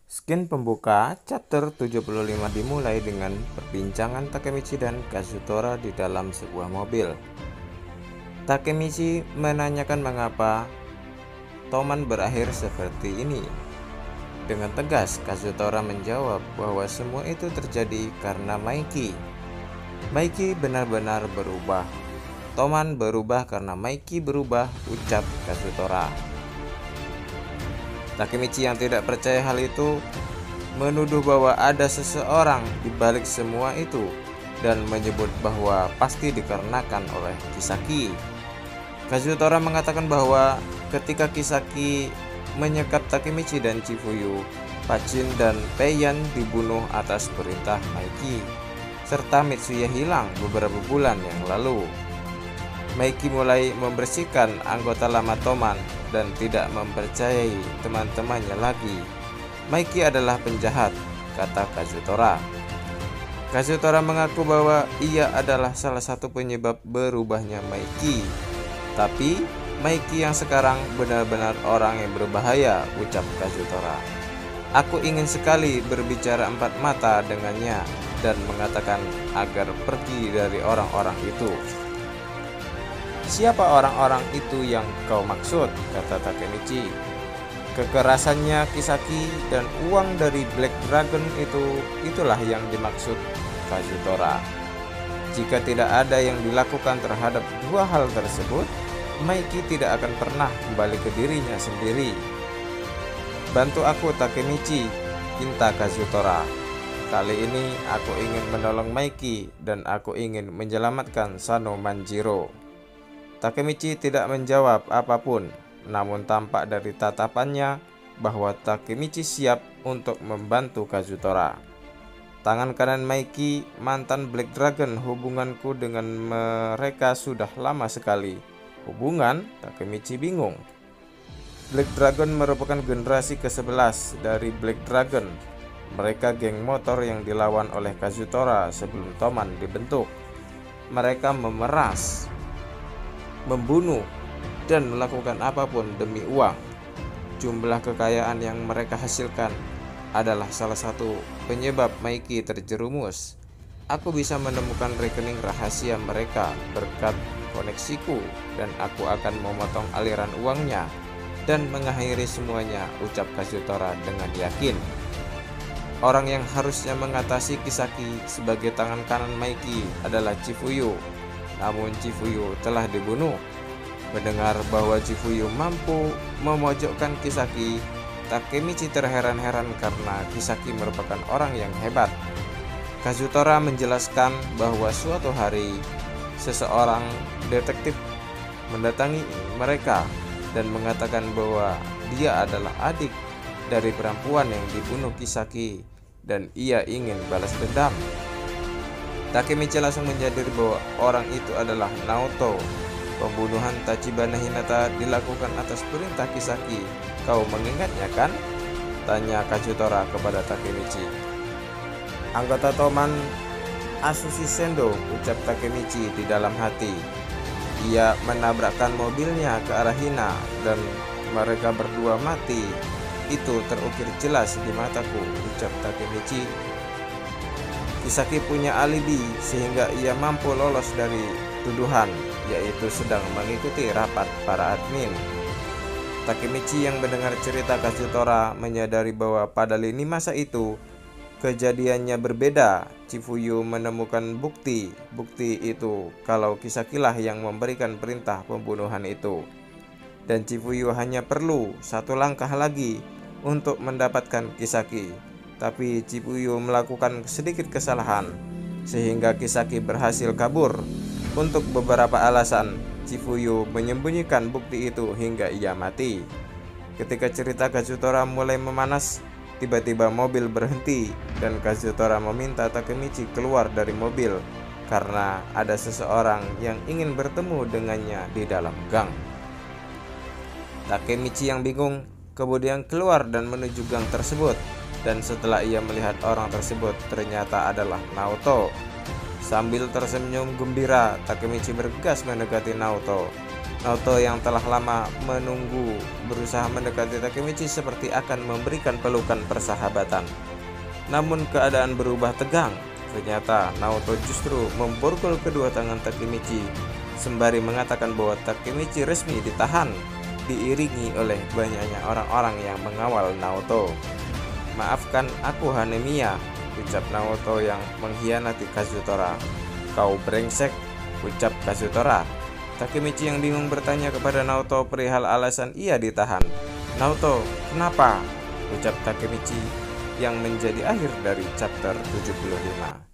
Skin pembuka chapter 75 dimulai dengan perbincangan Takemichi dan Kazutora di dalam sebuah mobil. Takemichi menanyakan mengapa Toman berakhir seperti ini. Dengan tegas, Kazutora menjawab bahwa semua itu terjadi karena Maiki. Maiki benar-benar berubah. Toman berubah karena Maiki berubah, ucap Kazutora. Takemichi yang tidak percaya hal itu menuduh bahwa ada seseorang di balik semua itu dan menyebut bahwa pasti dikarenakan oleh Kisaki. Kazutora mengatakan bahwa ketika Kisaki menyekap Takemichi dan Chifuyu, Pachin dan Peiyan dibunuh atas perintah Maiki, serta Mitsuya hilang beberapa bulan yang lalu. Maiki mulai membersihkan anggota lama Toman dan tidak mempercayai teman-temannya lagi. Maiki adalah penjahat, kata Kazutora. Kazutora mengaku bahwa ia adalah salah satu penyebab berubahnya Maiki. Tapi Maiki yang sekarang benar-benar orang yang berbahaya, ucap Kazutora. Aku ingin sekali berbicara empat mata dengannya dan mengatakan agar pergi dari orang-orang itu. Siapa orang-orang itu yang kau maksud? Kata Takemichi. Kekerasannya Kisaki dan uang dari Black Dragon itulah yang dimaksud Kazutora. Jika tidak ada yang dilakukan terhadap dua hal tersebut, Maiki tidak akan pernah kembali ke dirinya sendiri. Bantu aku Takemichi, pinta Kazutora. Kali ini aku ingin menolong Maiki dan aku ingin menyelamatkan Sano Manjiro. Takemichi tidak menjawab apapun, namun tampak dari tatapannya bahwa Takemichi siap untuk membantu Kazutora. Tangan kanan Maiki, mantan Black Dragon, hubunganku dengan mereka sudah lama sekali. Hubungan? Takemichi bingung. Black Dragon merupakan generasi ke-11 dari Black Dragon. Mereka geng motor yang dilawan oleh Kazutora sebelum Toman dibentuk. Mereka memeras, membunuh, dan melakukan apapun demi uang. Jumlah kekayaan yang mereka hasilkan adalah salah satu penyebab Maiki terjerumus. Aku bisa menemukan rekening rahasia mereka berkat koneksiku dan aku akan memotong aliran uangnya dan mengakhiri semuanya, ucap Kazutora dengan yakin. Orang yang harusnya mengatasi Kisaki sebagai tangan kanan Maiki adalah Chifuyu. Namun Chifuyu telah dibunuh. Mendengar bahwa Chifuyu mampu memojokkan Kisaki, Takemichi terheran-heran karena Kisaki merupakan orang yang hebat. Kazutora menjelaskan bahwa suatu hari seseorang detektif mendatangi mereka dan mengatakan bahwa dia adalah adik dari perempuan yang dibunuh Kisaki dan ia ingin balas dendam. Takemichi langsung menyadari bahwa orang itu adalah Naoto. Pembunuhan Tachibana Hinata dilakukan atas perintah Kisaki. Kau mengingatnya kan? Tanya Kazutora kepada Takemichi. Anggota Toman Asushi Sendo, ucap Takemichi di dalam hati. Ia menabrakkan mobilnya ke arah Hina dan mereka berdua mati. Itu terukir jelas di mataku, ucap Takemichi. Kisaki punya alibi sehingga ia mampu lolos dari tuduhan, yaitu sedang mengikuti rapat para admin. Takemichi yang mendengar cerita Kazutora menyadari bahwa pada lini masa itu kejadiannya berbeda. Chifuyu menemukan bukti itu kalau Kisakilah yang memberikan perintah pembunuhan itu. Dan Chifuyu hanya perlu satu langkah lagi untuk mendapatkan Kisaki. Tapi Chifuyu melakukan sedikit kesalahan sehingga Kisaki berhasil kabur. Untuk beberapa alasan, Chifuyu menyembunyikan bukti itu hingga ia mati. Ketika cerita Kazutora mulai memanas, tiba-tiba mobil berhenti dan Kazutora meminta Takemichi keluar dari mobil karena ada seseorang yang ingin bertemu dengannya di dalam gang. Takemichi yang bingung kemudian keluar dan menuju gang tersebut, dan setelah ia melihat orang tersebut ternyata adalah Naoto. Sambil tersenyum gembira, Takemichi bergegas mendekati Naoto. Naoto yang telah lama menunggu berusaha mendekati Takemichi seperti akan memberikan pelukan persahabatan. Namun keadaan berubah tegang. Ternyata Naoto justru memborgol kedua tangan Takemichi sembari mengatakan bahwa Takemichi resmi ditahan, diiringi oleh banyaknya orang-orang yang mengawal Naoto. "Maafkan aku Hanemiya," ucap Naoto yang mengkhianati Kazutora. "Kau brengsek," ucap Kazutora. Takemichi yang bingung bertanya kepada Naoto perihal alasan ia ditahan. "Naoto, kenapa?" ucap Takemichi, yang menjadi akhir dari chapter 75.